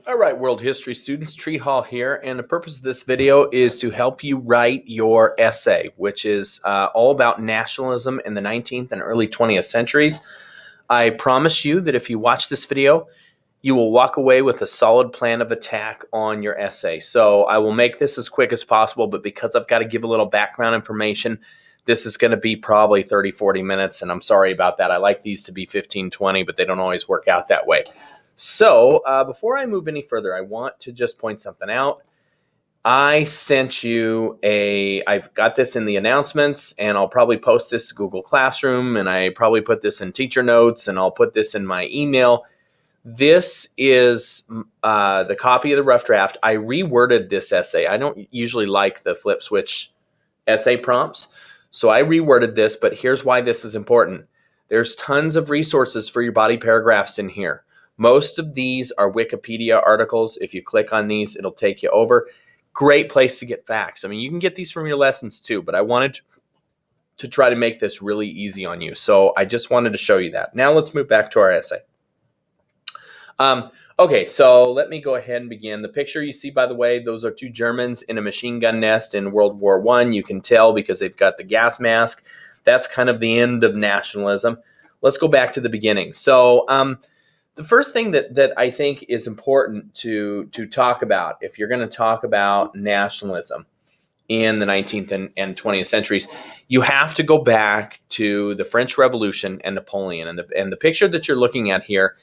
All right, world history students, Tree Hall here, and the purpose of this video is to help you write your essay, which is all about nationalism in the 19th and early 20th centuries. I promise you that if you watch this video, you will walk away with a solid plan of attack on your essay. So I will make this as quick as possible, but because I've got to give a little background information, this is going to be probably 30, 40 minutes, and I'm sorry about that. I like these to be 15, 20, but they don't always work out that way. So before I move any further, I want to just point something out. I've got this in the announcements, and I'll probably post this to Google Classroom, and I probably put this in teacher notes, and I'll put this in my email. This is the copy of the rough draft. I reworded this essay. I don't usually like the flip switch essay prompts, so I reworded this, but here's why this is important. There's tons of resources for your body paragraphs in here. Most of these are Wikipedia articles. If you click on these, it'll take you over. Great place to get facts. I mean, you can get these from your lessons too, but I wanted to try to make this really easy on you. So I just wanted to show you that. Now let's move back to our essay. Okay, so let me go ahead and begin. The picture you see, by the way, those are two Germans in a machine gun nest in World War I. You can tell because they've got the gas mask. That's kind of the end of nationalism. Let's go back to the beginning. So the first thing that I think is important to talk about, if you're going to talk about nationalism in the 19th and 20th centuries, you have to go back to the French Revolution and Napoleon. And the picture that you're looking at here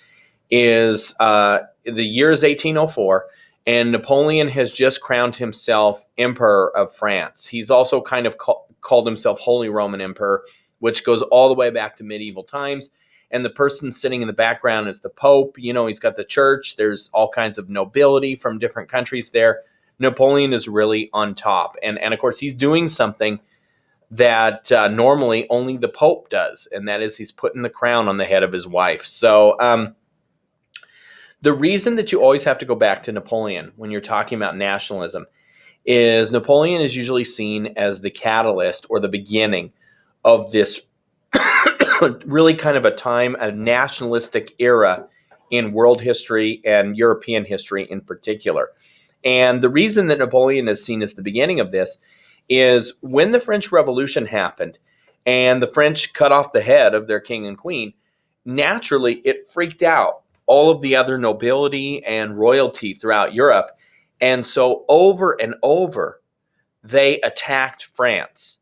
is the year is 1804, and Napoleon has just crowned himself Emperor of France. He's also kind of called himself Holy Roman Emperor, which goes all the way back to medieval times. And the person sitting in the background is the Pope. You know, he's got the church. There's all kinds of nobility from different countries there. Napoleon is really on top. And of course, he's doing something that normally only the Pope does, and that is he's putting the crown on the head of his wife. So the reason that you always have to go back to Napoleon when you're talking about nationalism is Napoleon is usually seen as the catalyst or the beginning of this really kind of a nationalistic era in world history and European history in particular. And the reason that Napoleon is seen as the beginning of this is when the French Revolution happened and the French cut off the head of their king and queen, naturally it freaked out all of the other nobility and royalty throughout Europe. And so over and over, they attacked France.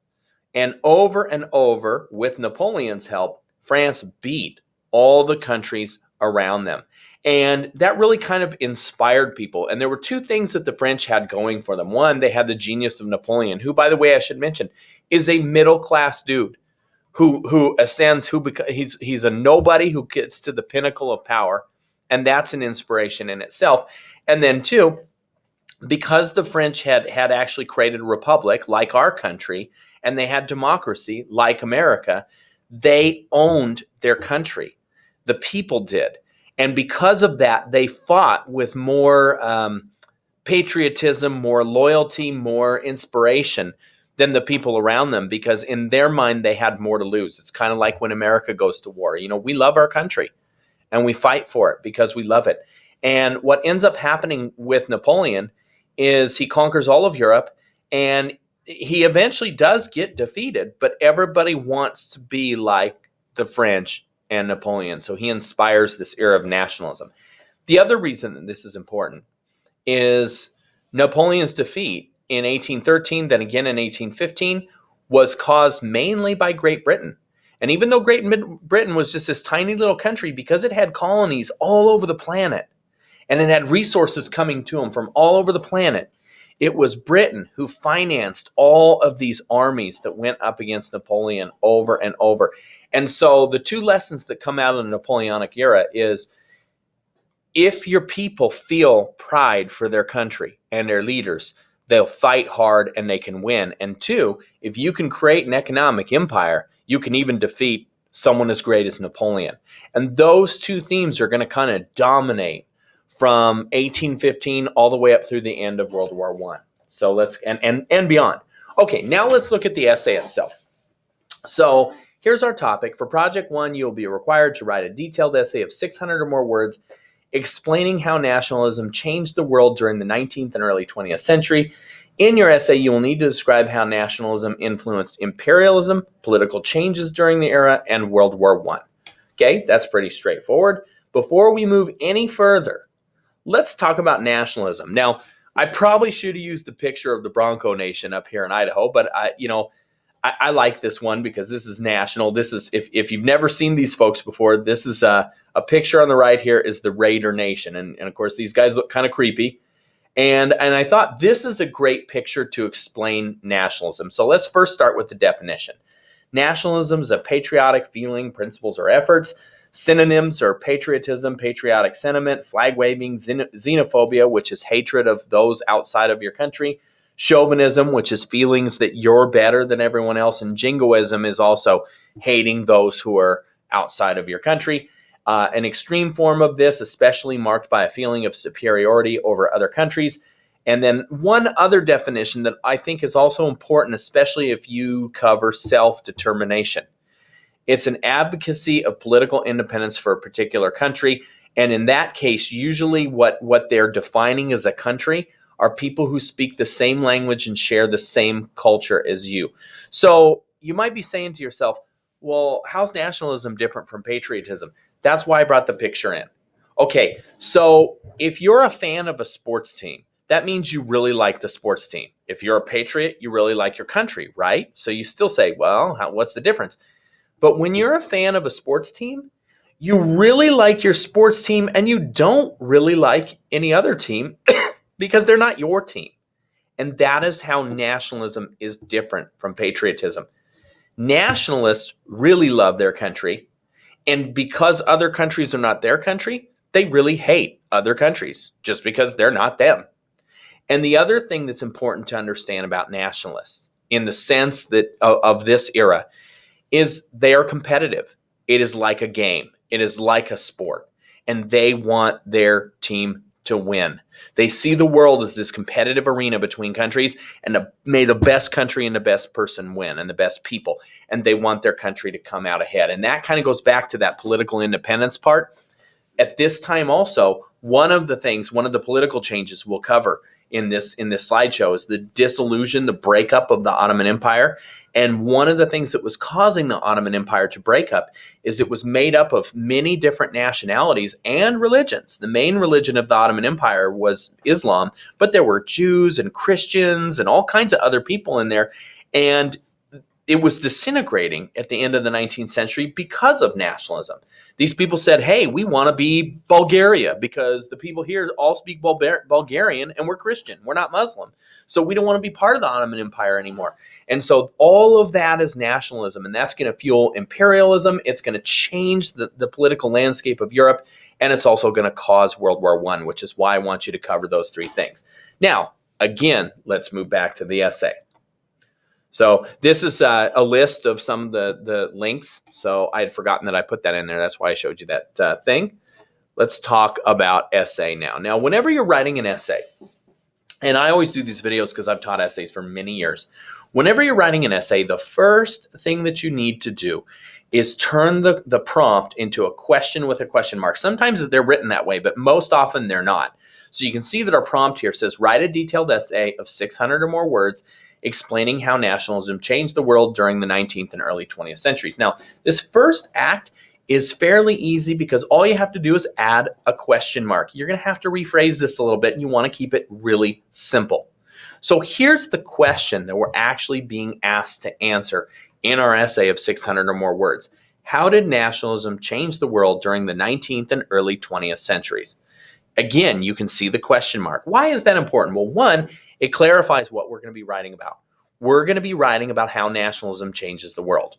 And over, with Napoleon's help, France beat all the countries around them. And that really kind of inspired people. And there were two things that the French had going for them. One, they had the genius of Napoleon, who, by the way, I should mention, is a middle-class dude who ascends, he's a nobody who gets to the pinnacle of power. And that's an inspiration in itself. And then two, because the French had actually created a republic like our country, and they had democracy like America, they owned their country. The people did. And because of that, they fought with more patriotism, more loyalty, more inspiration than the people around them, because in their mind, they had more to lose. It's kind of like when America goes to war. You know, we love our country and we fight for it because we love it. And what ends up happening with Napoleon is he conquers all of Europe, and he eventually does get defeated, but everybody wants to be like the French and Napoleon. So he inspires this era of nationalism. The other reason that this is important is Napoleon's defeat in 1813, then again in 1815, was caused mainly by Great Britain. And even though Great Britain was just this tiny little country, because it had colonies all over the planet, and it had resources coming to them from all over the planet, it was Britain who financed all of these armies that went up against Napoleon over and over. And so the two lessons that come out of the Napoleonic era is, if your people feel pride for their country and their leaders, they'll fight hard and they can win. And two, if you can create an economic empire, you can even defeat someone as great as Napoleon. And those two themes are going to kind of dominate from 1815 all the way up through the end of World War I. So let's, and beyond. Okay, now let's look at the essay itself. So here's our topic. For Project 1, you'll be required to write a detailed essay of 600 or more words explaining how nationalism changed the world during the 19th and early 20th century. In your essay, you will need to describe how nationalism influenced imperialism, political changes during the era, and World War I. Okay, that's pretty straightforward. Before we move any further, let's talk about nationalism. Now, I probably should have used the picture of the Bronco Nation up here in Idaho, but I like this one because this is national. This is, if you've never seen these folks before, this is a picture on the right here is the Raider Nation. And of course, these guys look kind of creepy. And I thought this is a great picture to explain nationalism. So let's first start with the definition. Nationalism is a patriotic feeling, principles, or efforts. Synonyms are patriotism, patriotic sentiment, flag waving, xenophobia, which is hatred of those outside of your country, chauvinism, which is feelings that you're better than everyone else, and jingoism is also hating those who are outside of your country. An extreme form of this, especially marked by a feeling of superiority over other countries. And then one other definition that I think is also important, especially if you cover self-determination. It's an advocacy of political independence for a particular country. And in that case, usually what they're defining as a country are people who speak the same language and share the same culture as you. So you might be saying to yourself, well, how's nationalism different from patriotism? That's why I brought the picture in. Okay, so if you're a fan of a sports team, that means you really like the sports team. If you're a patriot, you really like your country, right? So you still say, well, what's the difference? But when you're a fan of a sports team, you really like your sports team and you don't really like any other team because they're not your team. And that is how nationalism is different from patriotism. Nationalists really love their country. And because other countries are not their country, they really hate other countries just because they're not them. And the other thing that's important to understand about nationalists in the sense that of this era is they are competitive. It is like a game. It is like a sport. And they want their team to win. They see the world as this competitive arena between countries, and may the best country and the best person win, and the best people. And they want their country to come out ahead. And that kind of goes back to that political independence part. At this time also, one of the political changes we'll cover in this slideshow is the dissolution, the breakup of the Ottoman Empire. And one of the things that was causing the Ottoman Empire to break up is it was made up of many different nationalities and religions. The main religion of the Ottoman Empire was Islam, but there were Jews and Christians and all kinds of other people in there. And it was disintegrating at the end of the 19th century because of nationalism. These people said, hey, we want to be Bulgaria because the people here all speak Bulgarian and we're Christian. We're not Muslim. So we don't want to be part of the Ottoman Empire anymore. And so all of that is nationalism, and that's going to fuel imperialism. It's going to change the political landscape of Europe, and it's also going to cause World War I, which is why I want you to cover those three things. Now, again, let's move back to the essay. So this is a list of some of the links. So I had forgotten that I put that in there. That's why I showed you that thing. Let's talk about essay now. Now, whenever you're writing an essay, and I always do these videos because I've taught essays for many years. Whenever you're writing an essay, the first thing that you need to do is turn the prompt into a question with a question mark. Sometimes they're written that way, but most often they're not. So you can see that our prompt here says, write a detailed essay of 600 or more words explaining how nationalism changed the world during the 19th and early 20th centuries. Now, this first act is fairly easy because all you have to do is add a question mark. You're going to have to rephrase this a little bit, and you want to keep it really simple. So here's the question that we're actually being asked to answer in our essay of 600 or more words. How did nationalism change the world during the 19th and early 20th centuries? Again, you can see the question mark. Why is that important? Well, one, it clarifies what we're going to be writing about. We're going to be writing about how nationalism changes the world.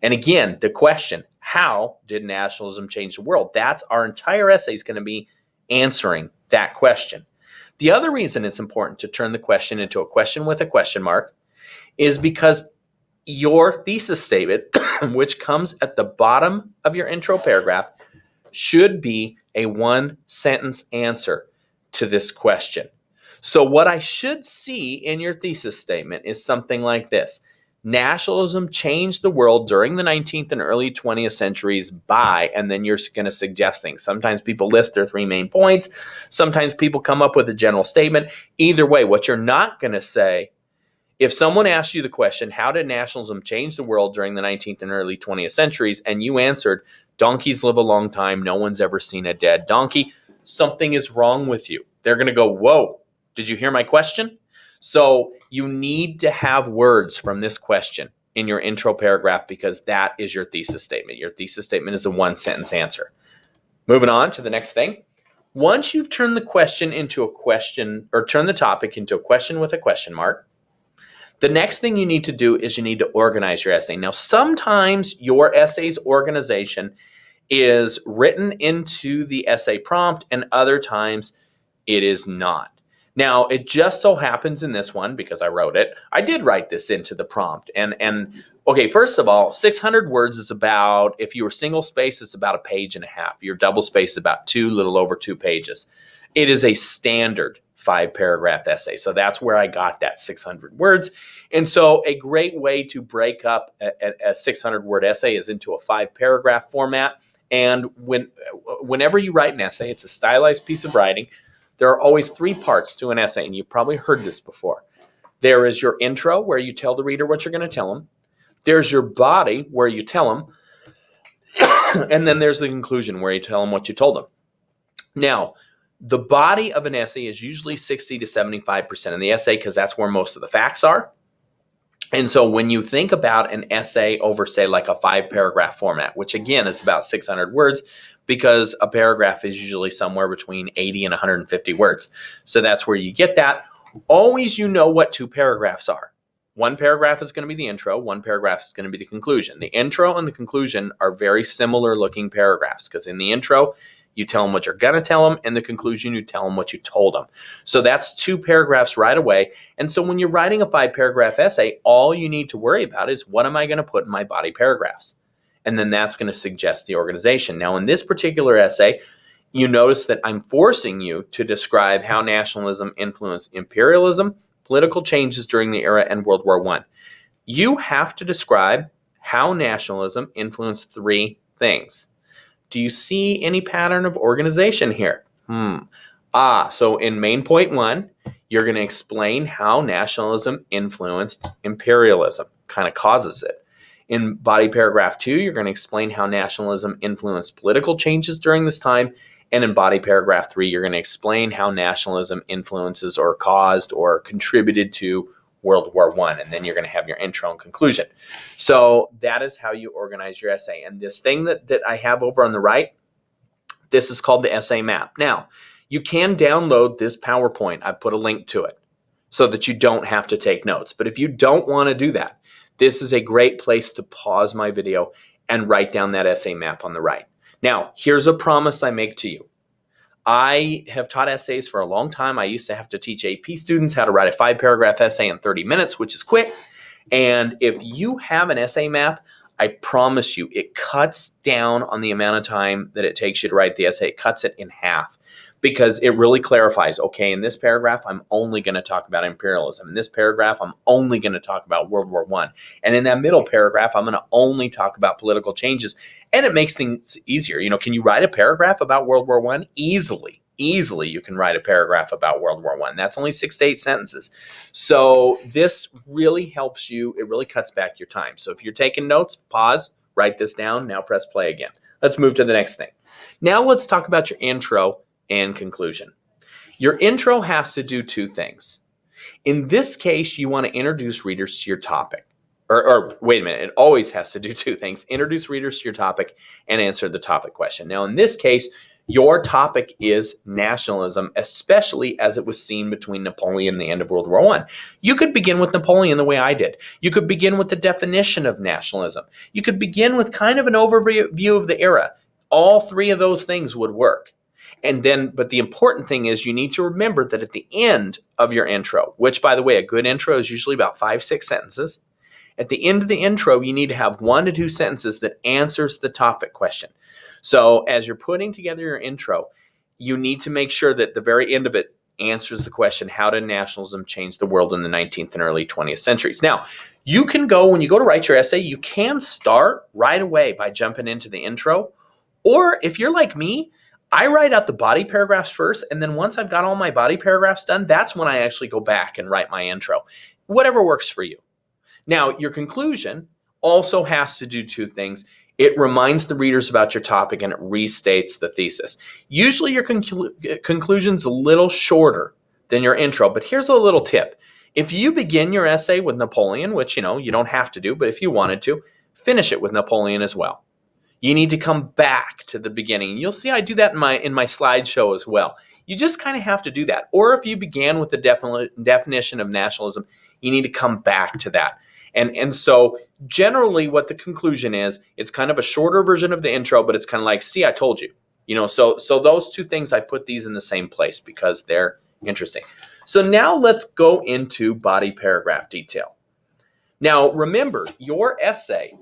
And again, the question, how did nationalism change the world? That's our entire essay is going to be answering that question. The other reason it's important to turn the question into a question with a question mark is because your thesis statement, which comes at the bottom of your intro paragraph, should be a one-sentence answer to this question. So what I should see in your thesis statement is something like this. Nationalism changed the world during the 19th and early 20th centuries by, and then you're going to suggest things. Sometimes people list their 3 main points. Sometimes people come up with a general statement. Either way, what you're not going to say, if someone asks you the question, how did nationalism change the world during the 19th and early 20th centuries, and you answered, donkeys live a long time, no one's ever seen a dead donkey, something is wrong with you. They're going to go, whoa, did you hear my question? So you need to have words from this question in your intro paragraph because that is your thesis statement. Your thesis statement is a 1-sentence answer. Moving on to the next thing. Once you've turned the question into a question, or turn the topic into a question with a question mark, the next thing you need to do is you need to organize your essay. Now, sometimes your essay's organization is written into the essay prompt, and other times it is not. Now, it just so happens in this one, because I wrote it, I did write this into the prompt. And okay, first of all, 600 words is about, if you were single space, it's about 1.5 pages. Your double space, about little over 2 pages. It is a standard 5-paragraph essay. So that's where I got that 600 words. And so a great way to break up a 600-word essay is into a 5-paragraph format. And whenever you write an essay, it's a stylized piece of writing. There are always 3 parts to an essay, and you've probably heard this before. There is your intro, where you tell the reader what you're going to tell them. There's your body, where you tell them. And then there's the conclusion, where you tell them what you told them. Now, the body of an essay is usually 60 to 75% of the essay, because that's where most of the facts are. And so when you think about an essay over, say, like a 5-paragraph format, which again is about 600 words, because a paragraph is usually somewhere between 80 and 150 words. So that's where you get that. Always you know what 2 paragraphs are. 1 paragraph is going to be the intro. 1 paragraph is going to be the conclusion. The intro and the conclusion are very similar looking paragraphs, because in the intro, you tell them what you're going to tell them. In the conclusion, you tell them what you told them. So that's 2 paragraphs right away. And so when you're writing a 5-paragraph essay, all you need to worry about is, what am I going to put in my body paragraphs? And then that's going to suggest the organization. Now, in this particular essay, you notice that I'm forcing you to describe how nationalism influenced imperialism, political changes during the era, and World War I. You have to describe how nationalism influenced 3 things. Do you see any pattern of organization here? So in main point 1, you're going to explain how nationalism influenced imperialism, kind of causes it. In body paragraph 2, you're going to explain how nationalism influenced political changes during this time. And in body paragraph 3, you're going to explain how nationalism influences or caused or contributed to World War I. And then you're going to have your intro and conclusion. So that is how you organize your essay. And this thing that I have over on the right, this is called the essay map. Now, you can download this PowerPoint. I put a link to it so that you don't have to take notes. But if you don't want to do that, this is a great place to pause my video and write down that essay map on the right. Now, here's a promise I make to you. I have taught essays for a long time. I used to have to teach AP students how to write a 5-paragraph essay in 30 minutes, which is quick. And if you have an essay map, I promise you, it cuts down on the amount of time that it takes you to write the essay. It cuts it in half, because it really clarifies, okay, in this paragraph, I'm only going to talk about imperialism. In this paragraph, I'm only going to talk about World War I. And in that middle paragraph, I'm going to only talk about political changes. And it makes things easier. You know, can you write a paragraph about World War I? Easily you can write a paragraph about World War I. That's only 6 to 8 sentences. So this really helps you. It really cuts back your time. So if you're taking notes, pause, write this down. Now press play again. Let's move to the next thing. Now let's talk about your intro and conclusion. Your intro has to do 2 things. In this case, you want to introduce readers to your topic. Or wait a minute, it always has to do 2 things. Introduce readers to your topic and answer the topic question. Now, in this case, your topic is nationalism, especially as it was seen between Napoleon and the end of World War I. You could begin with Napoleon the way I did. You could begin with the definition of nationalism. You could begin with kind of an overview of the era. All 3 of those things would work. And then, but the important thing is you need to remember that at the end of your intro, which, by the way, a good intro is usually about 5-6 sentences. At the end of the intro, you need to have 1 to 2 sentences that answers the topic question. So as you're putting together your intro, you need to make sure that at the very end of it, answers the question, how did nationalism change the world in the 19th and early 20th centuries? Now, you can go, when you go to write your essay, you can start right away by jumping into the intro. Or if you're like me, I write out the body paragraphs first, and then once I've got all my body paragraphs done, that's when I actually go back and write my intro. Whatever works for you. Now, your conclusion also has to do two things. It reminds the readers about your topic and it restates the thesis. Usually your conclusion's a little shorter than your intro, but here's a little tip. If you begin your essay with Napoleon, which you don't have to do, but if you wanted to, finish it with Napoleon as well. You need to come back to the beginning. You'll see I do that in my slideshow as well. You just kind of have to do that. Or if you began with the definition of nationalism, you need to come back to that. And so generally what the conclusion is, it's kind of a shorter version of the intro, but it's kind of like, see, I told you. So those two things, I put these in the same place because they're interesting. So now let's go into body paragraph detail. Now, remember, your essay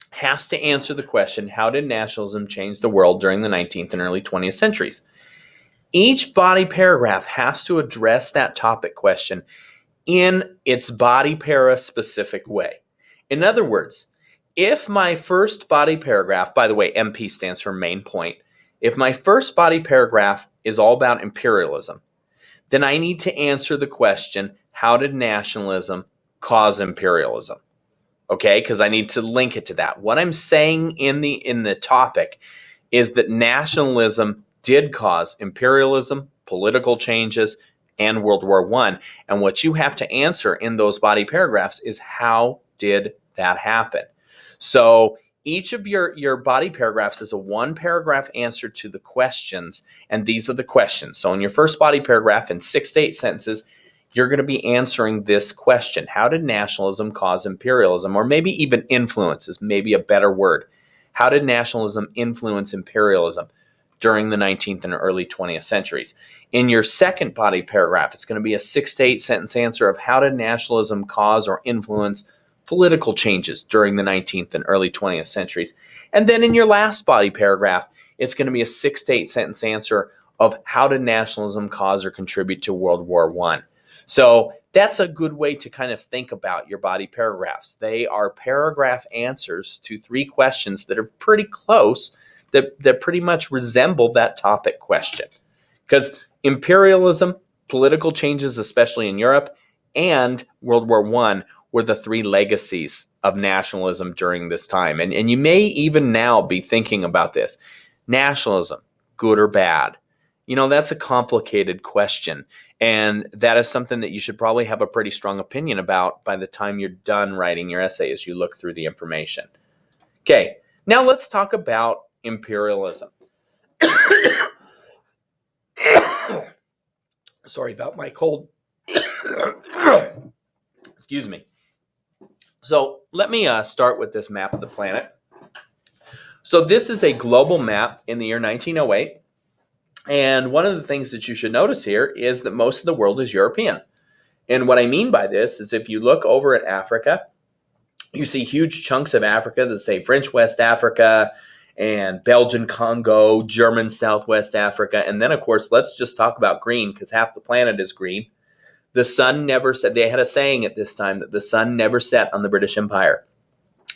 has to answer the question, how did nationalism change the world during the 19th and early 20th centuries? Each body paragraph has to address that topic question in its body para specific way. In other words, if my first body paragraph, by the way, MP stands for main point, if my first body paragraph is all about imperialism, then I need to answer the question, how did nationalism cause imperialism? Okay, because I need to link it to that. What I'm saying in the topic is that nationalism did cause imperialism, political changes, and World War I. And what you have to answer in those body paragraphs is, how did that happen? So each of your body paragraphs is a one paragraph answer to the questions, and these are the questions. So in your first body paragraph, in 6 to 8 sentences, you're going to be answering this question. How did nationalism cause imperialism? Or maybe even influence is maybe a better word. How did nationalism influence imperialism during the 19th and early 20th centuries? In your second body paragraph, it's going to be a 6 to 8 sentence answer of how did nationalism cause or influence political changes during the 19th and early 20th centuries. And then in your last body paragraph, it's going to be a 6 to 8 sentence answer of how did nationalism cause or contribute to World War I. So that's a good way to kind of think about your body paragraphs. They are paragraph answers to 3 questions that are pretty close, that pretty much resemble that topic question. Because imperialism, political changes, especially in Europe, and World War I were the 3 legacies of nationalism during this time. And you may even now be thinking about this. Nationalism, good or bad? That's a complicated question. And that is something that you should probably have a pretty strong opinion about by the time you're done writing your essay as you look through the information. Okay, now let's talk about imperialism. Sorry about my cold. Excuse me. So let me start with this map of the planet. So this is a global map in the year 1908. And one of the things that you should notice here is that most of the world is European. And what I mean by this is if you look over at Africa, you see huge chunks of Africa that say French West Africa and Belgian Congo, German Southwest Africa. And then, of course, let's just talk about green because half the planet is green. The sun never set. They had a saying at this time that the sun never set on the British Empire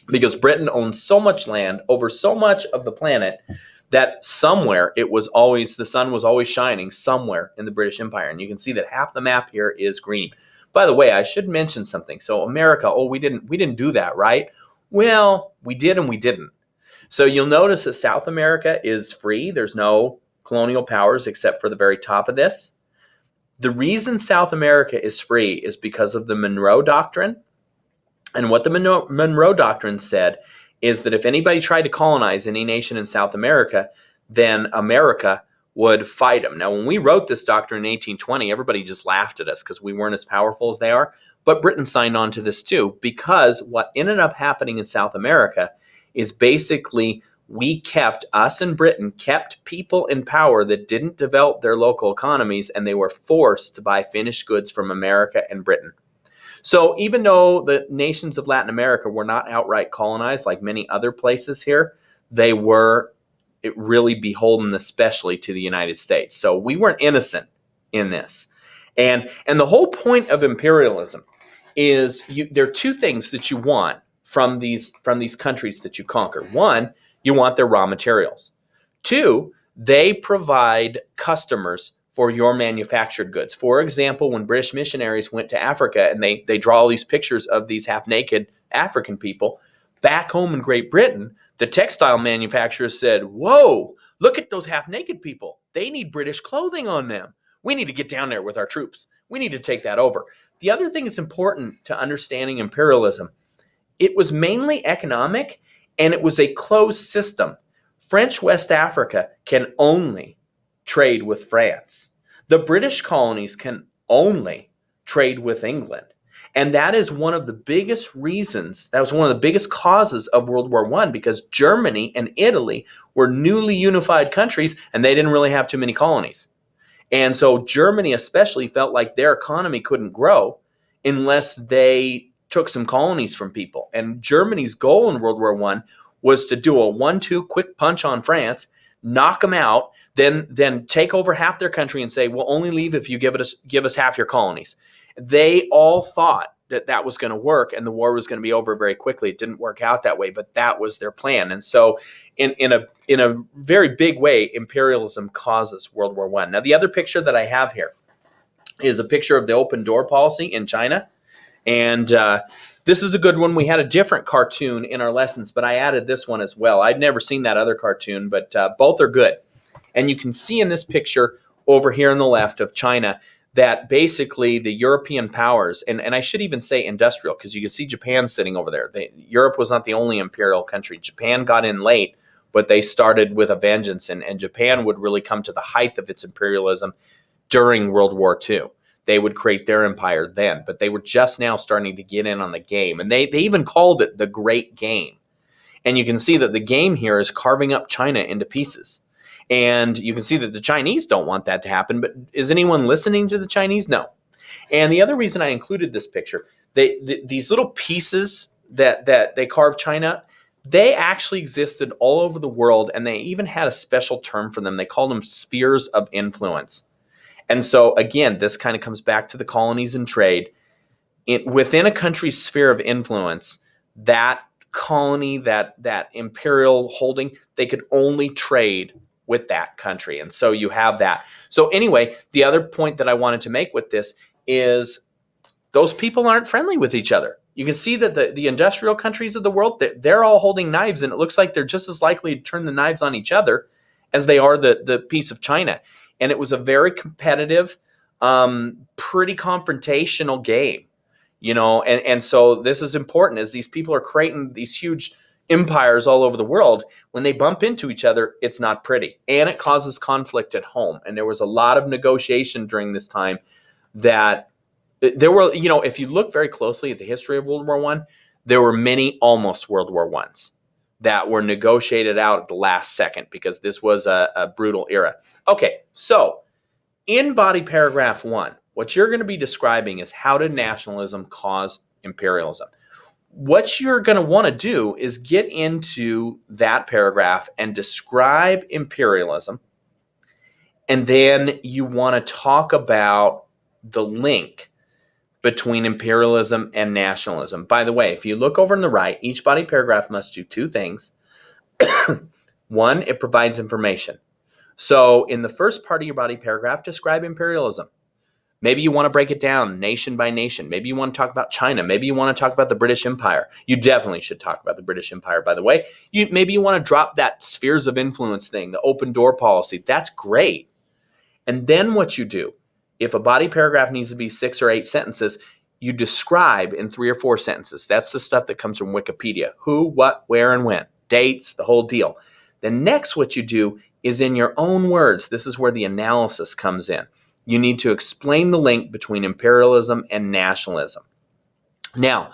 because Britain owned so much land over so much of the planet that somewhere the sun was always shining somewhere in the British Empire. And you can see that half the map here is green. By the way, I should mention something. So America, we didn't do that, right? Well, we did and we didn't. So you'll notice that South America is free. There's no colonial powers except for the very top of this. The reason South America is free is because of the Monroe Doctrine. And what the Monroe Doctrine said is that if anybody tried to colonize any nation in South America, then America would fight them. Now, when we wrote this doctrine in 1820, everybody just laughed at us because we weren't as powerful as they are. But Britain signed on to this too, because what ended up happening in South America is basically us in Britain kept people in power that didn't develop their local economies, and they were forced to buy finished goods from America and Britain. So even though the nations of Latin America were not outright colonized like many other places here, they were really beholden especially to the United States. So we weren't innocent in this. And the whole point of imperialism is there are two things that you want from these countries that you conquer. One, you want their raw materials. Two, they provide customers for your manufactured goods. For example, when British missionaries went to Africa and they draw all these pictures of these half-naked African people, back home in Great Britain, the textile manufacturers said, whoa, look at those half-naked people. They need British clothing on them. We need to get down there with our troops. We need to take that over. The other thing that's important to understanding imperialism, it was mainly economic and it was a closed system. French West Africa can only trade with France. The British colonies can only trade with England. And that is one of the biggest reasons, that was one of the biggest causes of World War I, because Germany and Italy were newly unified countries and they didn't really have too many colonies. And so Germany especially felt like their economy couldn't grow unless they took some colonies from people. And Germany's goal in World War I was to do a 1-2 quick punch on France, knock them out, then take over half their country and say, we'll only leave if you give us half your colonies. They all thought that was going to work and the war was going to be over very quickly. It didn't work out that way, but that was their plan. And so in a very big way, imperialism causes World War I. Now, the other picture that I have here is a picture of the open door policy in China. And this is a good one. We had a different cartoon in our lessons, but I added this one as well. I'd never seen that other cartoon, but both are good. And you can see in this picture over here on the left of China that basically the European powers, and I should even say industrial, because you can see Japan sitting over there. Europe was not the only imperial country. Japan got in late, but they started with a vengeance, and Japan would really come to the height of its imperialism during World War II. They would create their empire then, but they were just now starting to get in on the game. And they even called it the Great Game. And you can see that the game here is carving up China into pieces. And you can see that the Chinese don't want that to happen, but is anyone listening to the Chinese? No. And the other reason I included this picture, these little pieces that they carved China, they actually existed all over the world, and they even had a special term for them. They called them spheres of influence. And so, again, this kind of comes back to the colonies and trade. Within a country's sphere of influence, that colony, that imperial holding, they could only trade with that country. And so you have that. So anyway, the other point that I wanted to make with this is those people aren't friendly with each other. You can see that the industrial countries of the world, they're all holding knives, and it looks like they're just as likely to turn the knives on each other as they are the piece of China. And it was a very competitive, pretty confrontational game, and so this is important as these people are creating these huge empires all over the world. When they bump into each other, it's not pretty, and it causes conflict at home. And there was a lot of negotiation during this time that there were, if you look very closely at the history of World War I, there were many almost World War Is that were negotiated out at the last second because this was a brutal era. Okay, so in body paragraph 1, what you're going to be describing is how did nationalism cause imperialism. What you're going to want to do is get into that paragraph and describe imperialism, and then you want to talk about the link between imperialism and nationalism. By the way, if you look over on the right, each body paragraph must do two things. One, it provides information. So in the first part of your body paragraph, describe imperialism. Maybe you want to break it down nation by nation. Maybe you want to talk about China. Maybe you want to talk about the British Empire. You definitely should talk about the British Empire, by the way. Maybe you want to drop that spheres of influence thing, the open door policy. That's great. And then what you do, if a body paragraph needs to be 6 or 8 sentences, you describe in 3 or 4 sentences. That's the stuff that comes from Wikipedia. Who, what, where, and when. Dates, the whole deal. Then next what you do is in your own words. This is where the analysis comes in. You need to explain the link between imperialism and nationalism. Now,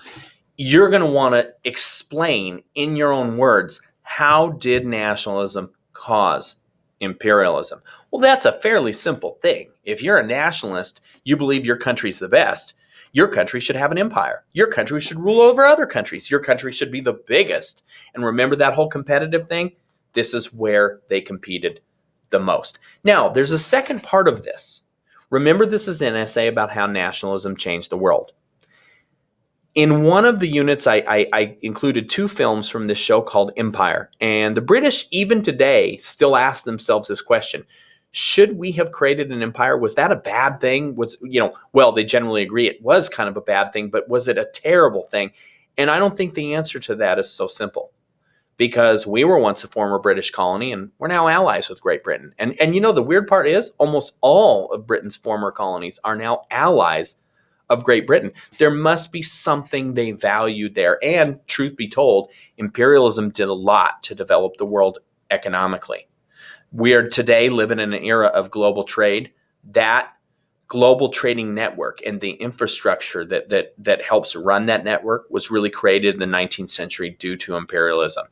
you're going to want to explain in your own words, how did nationalism cause imperialism? Well, that's a fairly simple thing. If you're a nationalist, you believe your country's the best. Your country should have an empire. Your country should rule over other countries. Your country should be the biggest. And remember that whole competitive thing? This is where they competed the most. Now, there's a second part of this, Remember, this is an essay about how nationalism changed the world. In one of the units, I included 2 films from this show called Empire. And the British, even today, still ask themselves this question. Should we have created an empire? Was that a bad thing? Well, they generally agree it was kind of a bad thing, but was it a terrible thing? And I don't think the answer to that is so simple, because we were once a former British colony and we're now allies with Great Britain. And the weird part is almost all of Britain's former colonies are now allies of Great Britain. There must be something they valued there. And truth be told, imperialism did a lot to develop the world economically. We are today living in an era of global trade. That global trading network and the infrastructure that helps run that network was really created in the 19th century due to imperialism.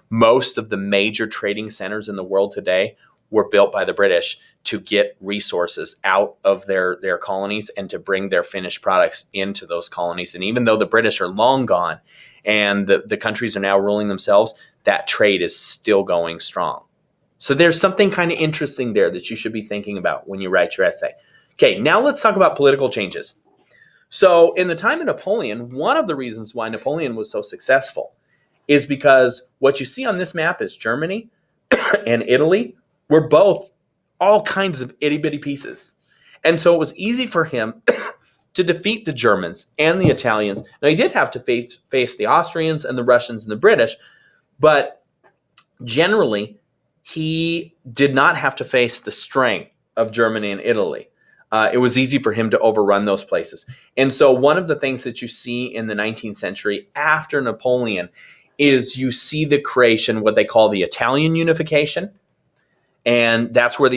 Most of the major trading centers in the world today were built by the British to get resources out of their colonies and to bring their finished products into those colonies. And even though the British are long gone and the countries are now ruling themselves, that trade is still going strong. So there's something kind of interesting there that you should be thinking about when you write your essay. Okay, now let's talk about political changes. So in the time of Napoleon, one of the reasons why Napoleon was so successful is because what you see on this map is Germany and Italy were both all kinds of itty-bitty pieces. And so it was easy for him to defeat the Germans and the Italians. Now, he did have to face the Austrians and the Russians and the British, but generally, he did not have to face the strength of Germany and Italy. It was easy for him to overrun those places. And so one of the things that you see in the 19th century after Napoleon is you see the creation, what they call the Italian unification. And that's where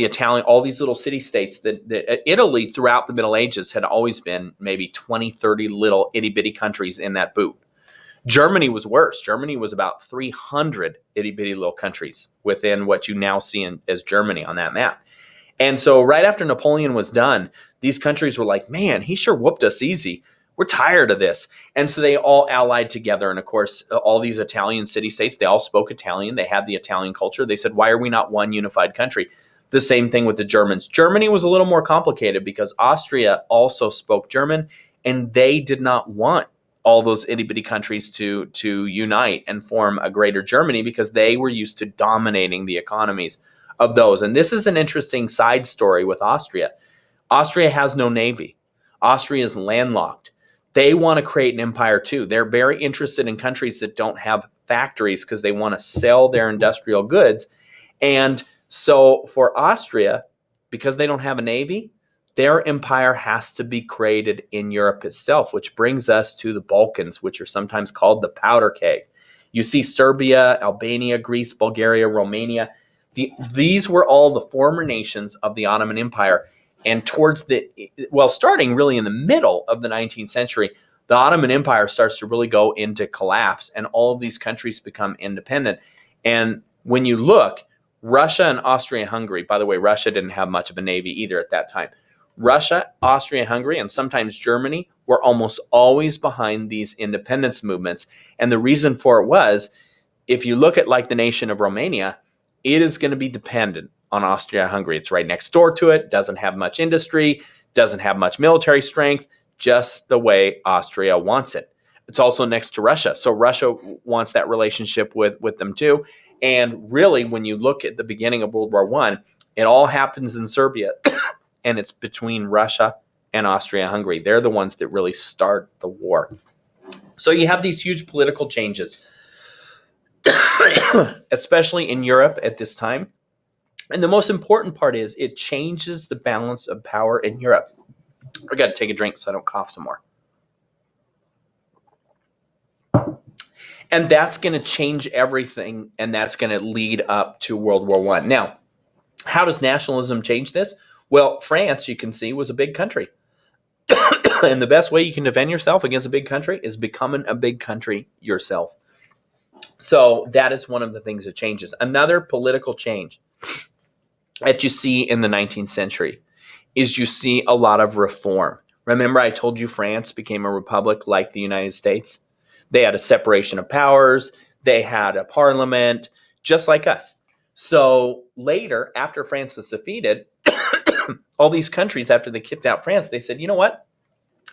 all these little city-states that Italy throughout the Middle Ages had always been maybe 20, 30 little itty-bitty countries in that boot. Germany was worse. Germany was about 300 itty-bitty little countries within what you now see as Germany on that map. And so right after Napoleon was done, these countries were like, man, he sure whooped us easy. We're tired of this. And so they all allied together. And of course, all these Italian city-states, they all spoke Italian. They had the Italian culture. They said, why are we not one unified country? The same thing with the Germans. Germany was a little more complicated because Austria also spoke German, and they did not want all those itty-bitty countries to unite and form a greater Germany because they were used to dominating the economies of those. And this is an interesting side story with Austria. Austria has no navy. Austria is landlocked. They want to create an empire too. They're very interested in countries that don't have factories because they want to sell their industrial goods. And so for Austria, because they don't have a navy, their empire has to be created in Europe itself, which brings us to the Balkans, which are sometimes called the powder keg. You see Serbia, Albania, Greece, Bulgaria, Romania. These were all the former nations of the Ottoman Empire. And starting really in the middle of the 19th century, the Ottoman Empire starts to really go into collapse, and all of these countries become independent. And when you look, Russia and Austria-Hungary, by the way, Russia didn't have much of a navy either at that time. Russia, Austria-Hungary, and sometimes Germany were almost always behind these independence movements. And the reason for it was, if you look at like the nation of Romania, it is going to be dependent on Austria-Hungary. It's right next door to it, doesn't have much industry, doesn't have much military strength, just the way Austria wants it. It's also next to Russia. So Russia wants that relationship with them too. And really, when you look at the beginning of World War I, it all happens in Serbia, and it's between Russia and Austria-Hungary. They're the ones that really start the war. So you have these huge political changes, especially in Europe at this time. And the most important part is it changes the balance of power in Europe. I got to take a drink so I don't cough some more. And that's going to change everything, and that's going to lead up to World War I. Now, how does nationalism change this? Well, France, you can see, was a big country. And the best way you can defend yourself against a big country is becoming a big country yourself. So that is one of the things that changes. Another political change that you see in the 19th century is you see a lot of reform. Remember, I told you France became a republic like the United States? They had a separation of powers. They had a parliament, just like us. So later, after France was defeated, all these countries, after they kicked out France, they said, you know what?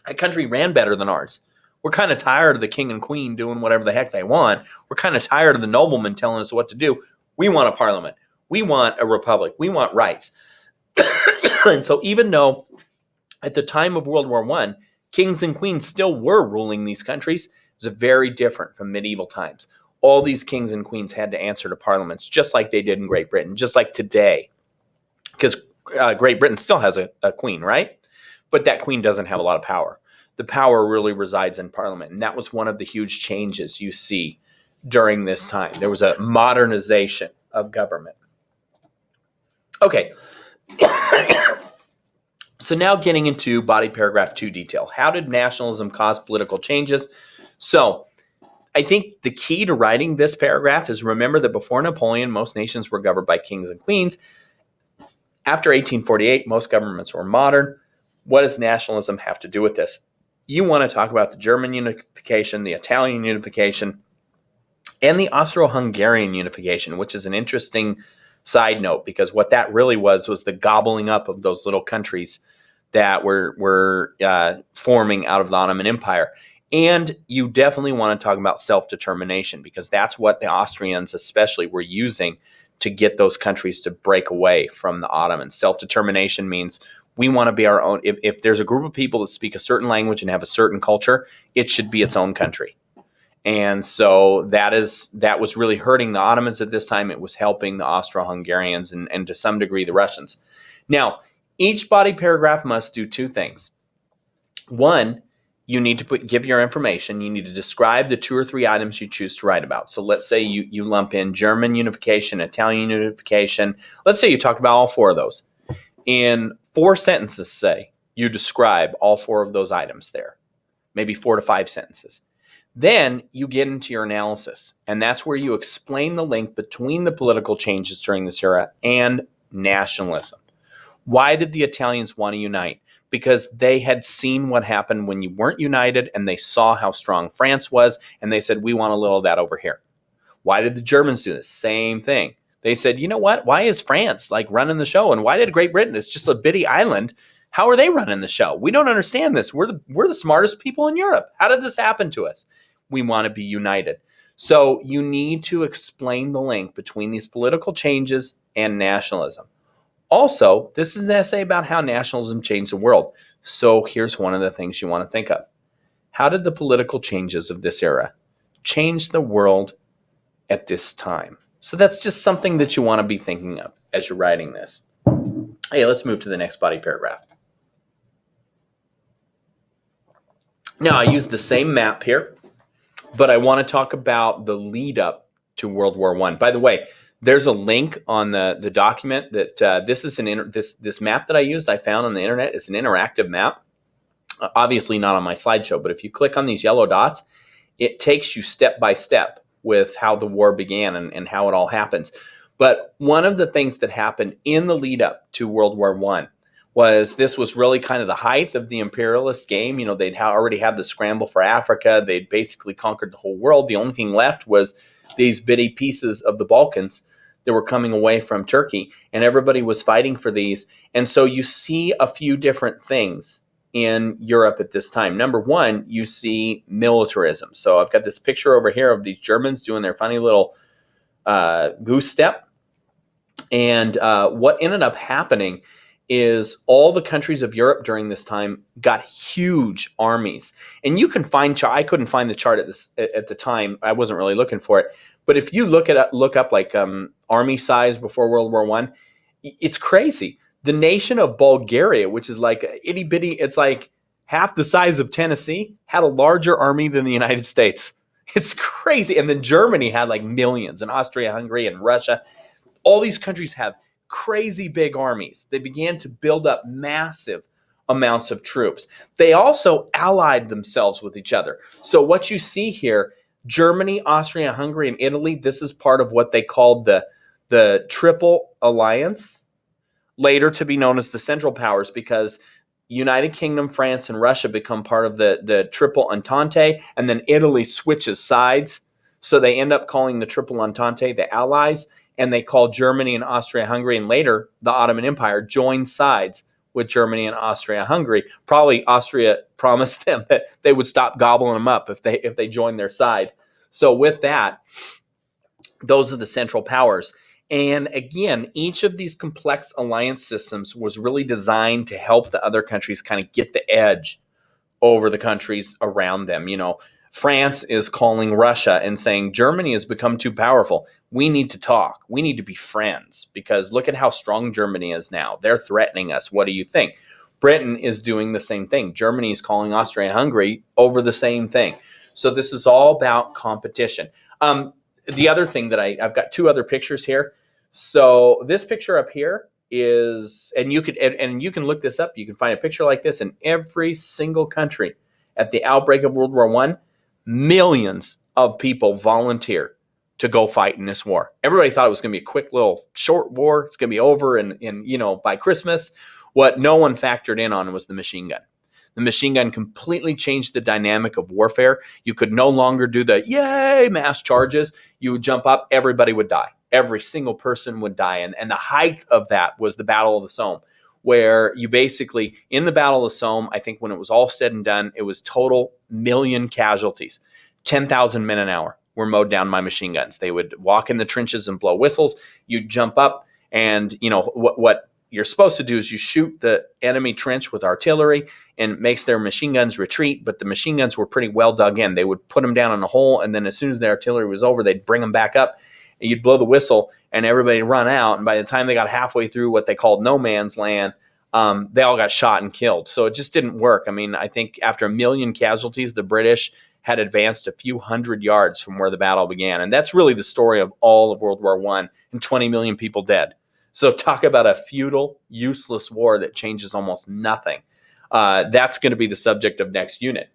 That country ran better than ours. We're kind of tired of the king and queen doing whatever the heck they want. We're kind of tired of the noblemen telling us what to do. We want a parliament. We want a republic. We want rights. And so even though at the time of World War I, kings and queens still were ruling these countries, it was very different from medieval times. All these kings and queens had to answer to parliaments, just like they did in Great Britain, just like today. Because Great Britain still has a queen, right? But that queen doesn't have a lot of power. The power really resides in Parliament. And that was one of the huge changes you see during this time. There was a modernization of government. Okay. So now getting into body paragraph 2 detail. How did nationalism cause political changes? So I think the key to writing this paragraph is remember that before Napoleon, most nations were governed by kings and queens. After 1848, most governments were modern. What does nationalism have to do with this? You want to talk about the German unification, the Italian unification, and the Austro-Hungarian unification, which is an interesting side note because what that really was the gobbling up of those little countries that were forming out of the Ottoman Empire. And you definitely want to talk about self-determination because that's what the Austrians especially were using to get those countries to break away from the Ottomans. Self-determination means we want to be our own. If there's a group of people that speak a certain language and have a certain culture, it should be its own country. And so that was really hurting the Ottomans at this time. It was helping the Austro-Hungarians and to some degree the Russians. Now, each body paragraph must do two things. One, you need to give your information. You need to describe the 2 or 3 items you choose to write about. So let's say you lump in German unification, Italian unification. Let's say you talk about all 4 of those. In 4 sentences, say, you describe all 4 of those items there. Maybe 4 to 5 sentences. Then you get into your analysis, and that's where you explain the link between the political changes during this era and nationalism. Why did the Italians want to unite? Because they had seen what happened when you weren't united, and they saw how strong France was, and they said, we want a little of that over here. Why did the Germans do this? Same thing. They said, you know what? Why is France like running the show? And why did Great Britain? It's just a bitty island. How are they running the show? We don't understand this. We're the smartest people in Europe. How did this happen to us? We want to be united. So you need to explain the link between these political changes and nationalism. Also, this is an essay about how nationalism changed the world. So here's one of the things you want to think of. How did the political changes of this era change the world at this time? So that's just something that you want to be thinking of as you're writing this. Hey, let's move to the next body paragraph. Now, I use the same map here, but I want to talk about the lead up to World War I. By the way, there's a link on the document that this is this map that I used. I found on the internet. It's an interactive map. Obviously not on my slideshow, but if you click on these yellow dots, it takes you step by step with how the war began and how it all happens. But one of the things that happened in the lead up to World War I this was really kind of the height of the imperialist game. You know, they'd already had the scramble for Africa. They'd basically conquered the whole world. The only thing left was these bitty pieces of the Balkans that were coming away from Turkey, and everybody was fighting for these. And so you see a few different things in Europe at this time. Number one, you see militarism. So I've got this picture over here of these Germans doing their funny little goose step. And what ended up happening is all the countries of Europe during this time got huge armies. And you can find, I couldn't find the chart at the time. I wasn't really looking for it. But if you look up like army size before World War I, it's crazy. The nation of Bulgaria, which is like itty bitty, it's like half the size of Tennessee, had a larger army than the United States. It's crazy. And then Germany had like millions, and Austria-Hungary and Russia. All these countries have crazy big armies. They began to build up massive amounts of troops. They also allied themselves with each other. So what you see here, Germany, Austria, Hungary, and Italy, this is part of what they called the Triple Alliance, later to be known as the Central Powers, because United Kingdom, France, and Russia become part of the Triple Entente, and then Italy switches sides. So they end up calling the Triple Entente the Allies, and they call Germany and Austria-Hungary, and later the Ottoman Empire, join sides with Germany and Austria-Hungary. Probably Austria promised them that they would stop gobbling them up if they joined their side. So with that, those are the central powers. And again, each of these complex alliance systems was really designed to help the other countries kind of get the edge over the countries around them. France is calling Russia and saying, Germany has become too powerful. We need to talk. We need to be friends because look at how strong Germany is now. They're threatening us. What do you think? Britain is doing the same thing. Germany is calling Austria-Hungary over the same thing. So this is all about competition. The other thing that I've got two other pictures here. So this picture up here is, and you can look this up. You can find a picture like this in every single country. At the outbreak of World War I, millions of people volunteer to go fight in this war. Everybody thought it was going to be a quick little short war. It's going to be over in by Christmas. What no one factored in on was the machine gun. The machine gun completely changed the dynamic of warfare. You could no longer do the yay mass charges. You would jump up, everybody would die. Every single person would die. And the height of that was the Battle of the Somme, where you basically, in the Battle of the Somme, I think when it was all said and done, it was total million casualties. 10,000 men an hour were mowed down by machine guns. They would walk in the trenches and blow whistles. You'd jump up and, what you're supposed to do is you shoot the enemy trench with artillery and it makes their machine guns retreat, but the machine guns were pretty well dug in. They would put them down in a hole, and then as soon as the artillery was over, they'd bring them back up, and you'd blow the whistle, and everybody would run out, and by the time they got halfway through what they called no man's land, they all got shot and killed. So it just didn't work. I mean, I think after 1 million casualties, the British had advanced a few hundred yards from where the battle began, and that's really the story of all of World War I, and 20 million people dead. So talk about a futile, useless war that changes almost nothing. That's going to be the subject of next unit.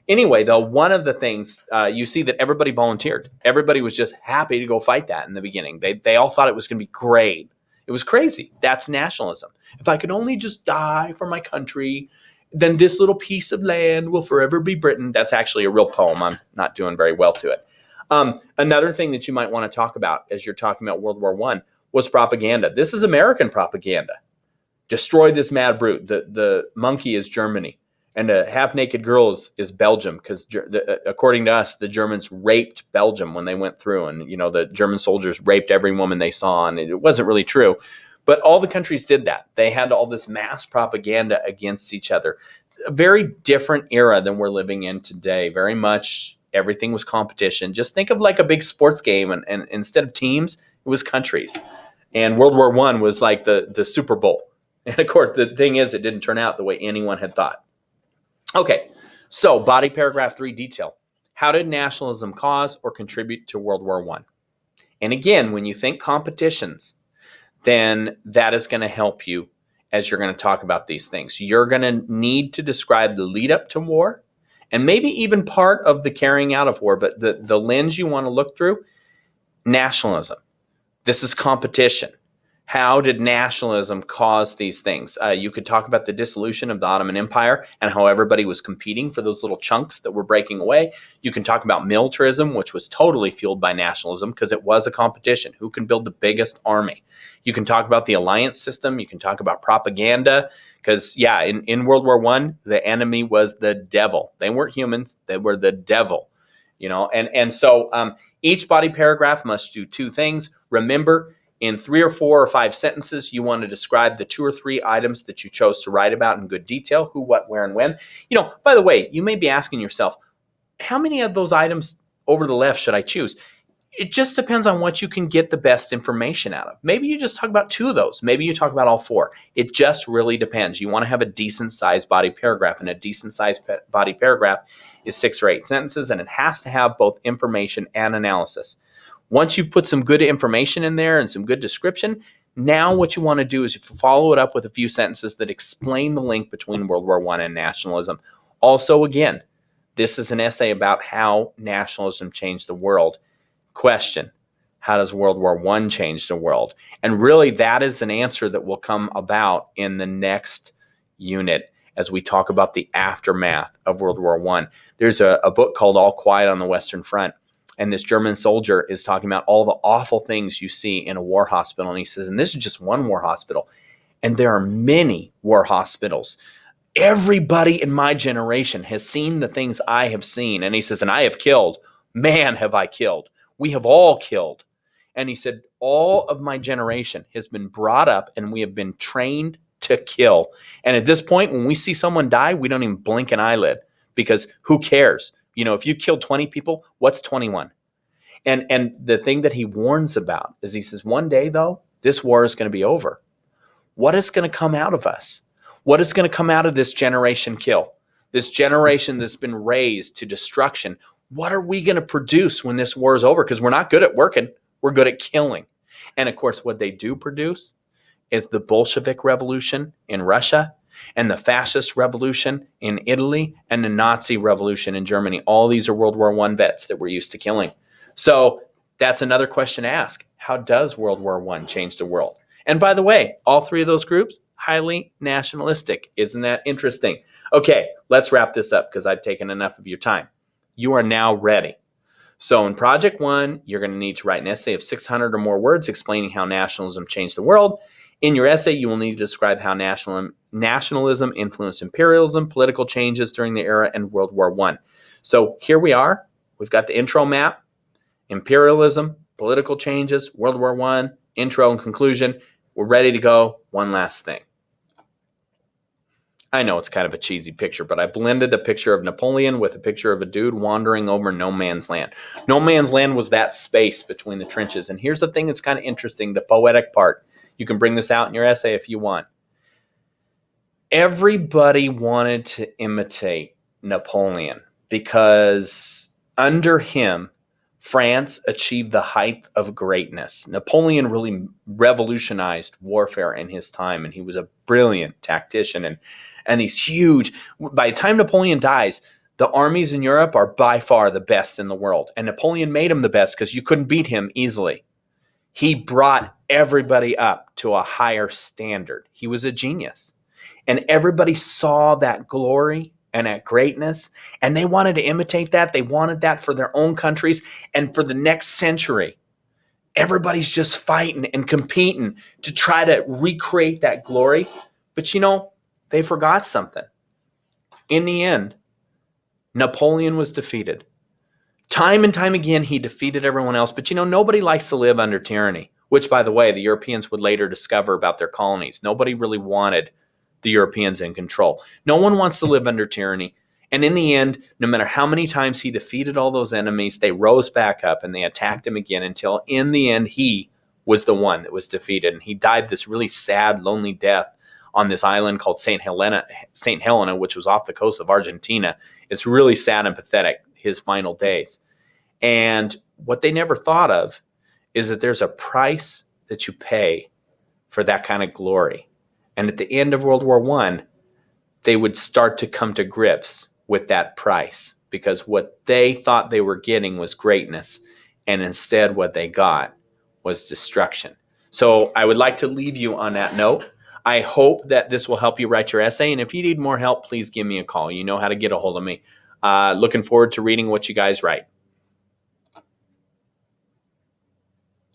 Anyway, though, one of the things you see that everybody volunteered. Everybody was just happy to go fight that in the beginning. They all thought it was going to be great. It was crazy. That's nationalism. If I could only just die for my country, then this little piece of land will forever be Britain. That's actually a real poem. I'm not doing very well to it. Another thing that you might want to talk about as you're talking about World War I was propaganda. This is American propaganda. Destroy this mad brute. The monkey is Germany. And a half-naked girl is Belgium, because according to us, the Germans raped Belgium when they went through. And, the German soldiers raped every woman they saw, and it wasn't really true. But all the countries did that. They had all this mass propaganda against each other. A very different era than we're living in today. Very much everything was competition. Just think of like a big sports game, and instead of teams, it was countries. And World War I was like the Super Bowl. And of course, the thing is, it didn't turn out the way anyone had thought. Okay, so body paragraph 3 detail. How did nationalism cause or contribute to World War I? And again, when you think competitions, then that is going to help you as you're going to talk about these things. You're going to need to describe the lead up to war and maybe even part of the carrying out of war. But the lens you want to look through, nationalism. This is competition. How did nationalism cause these things? You could talk about the dissolution of the Ottoman Empire and how everybody was competing for those little chunks that were breaking away. You can talk about militarism, which was totally fueled by nationalism because it was a competition. Who can build the biggest army? You can talk about the alliance system. You can talk about propaganda because, in World War I, the enemy was the devil. They weren't humans. They were the devil. So each body paragraph must do two things. Remember, in 3 or 4 or 5 sentences, you want to describe the 2 or 3 items that you chose to write about in good detail: who, what, where, and when. By the way, you may be asking yourself, how many of those items over the left should I choose? It just depends on what you can get the best information out of. Maybe you just talk about 2 of those. Maybe you talk about all 4. It just really depends. You want to have a decent sized body paragraph, and a decent sized body paragraph is 6 or 8 sentences, and it has to have both information and analysis. Once you've put some good information in there and some good description, now what you want to do is you follow it up with a few sentences that explain the link between World War I and nationalism. Also, again, this is an essay about how nationalism changed the world. Question: how does World War I change the world? And really, that is an answer that will come about in the next unit as we talk about the aftermath of World War I. There's a book called All Quiet on the Western Front. And this German soldier is talking about all the awful things you see in a war hospital. And he says, and this is just one war hospital. And there are many war hospitals. Everybody in my generation has seen the things I have seen. And he says, and I have killed. Man, have I killed. We have all killed. And he said, all of my generation has been brought up and we have been trained to kill. And at this point, when we see someone die, we don't even blink an eyelid because who cares? You know, if you killed 20 people, what's 21? And the thing that he warns about is he says, one day, though, this war is going to be over. What is going to come out of us? What is going to come out of this generation kill? This generation that's been raised to destruction. What are we going to produce when this war is over? Because we're not good at working. We're good at killing. And of course, what they do produce is the Bolshevik Revolution in Russia and the Fascist Revolution in Italy and the Nazi Revolution in Germany. All these are World War I vets that we're used to killing. So that's another question to ask. How does World War I change the world? And by the way, all three of those groups, highly nationalistic. Isn't that interesting? Okay, let's wrap this up because I've taken enough of your time. You are now ready. So in Project One, you're going to need to write an essay of 600 or more words explaining how nationalism changed the world. In your essay, you will need to describe how nationalism influenced imperialism, political changes during the era, and World War I. So here we are. We've got the intro map, imperialism, political changes, World War I, intro and conclusion. We're ready to go. One last thing. I know it's kind of a cheesy picture, but I blended a picture of Napoleon with a picture of a dude wandering over no man's land. No man's land was that space between the trenches. And here's the thing that's kind of interesting, the poetic part. You can bring this out in your essay if you want. Everybody wanted to imitate Napoleon because under him, France achieved the height of greatness. Napoleon really revolutionized warfare in his time, and he was a brilliant tactician. And he's huge. By the time Napoleon dies, the armies in Europe are by far the best in the world. And Napoleon made him the best because you couldn't beat him easily. He brought everybody up to a higher standard. He was a genius. And everybody saw that glory and that greatness, and they wanted to imitate that. They wanted that for their own countries and for the next century. Everybody's just fighting and competing to try to recreate that glory. But you know, they forgot something. In the end, Napoleon was defeated. Time and time again, he defeated everyone else. But you know, nobody likes to live under tyranny, which, by the way, the Europeans would later discover about their colonies. Nobody really wanted the Europeans in control. No one wants to live under tyranny. And in the end, no matter how many times he defeated all those enemies, they rose back up and they attacked him again until in the end, he was the one that was defeated. And he died this really sad, lonely death on this island called St. Helena, which was off the coast of Argentina. It's really sad and pathetic, his final days. And what they never thought of is that there's a price that you pay for that kind of glory. And at the end of World War I, they would start to come to grips with that price because what they thought they were getting was greatness. And instead, what they got was destruction. So I would like to leave you on that note. I hope that this will help you write your essay. And if you need more help, please give me a call. You know how to get a hold of me. Looking forward to reading what you guys write.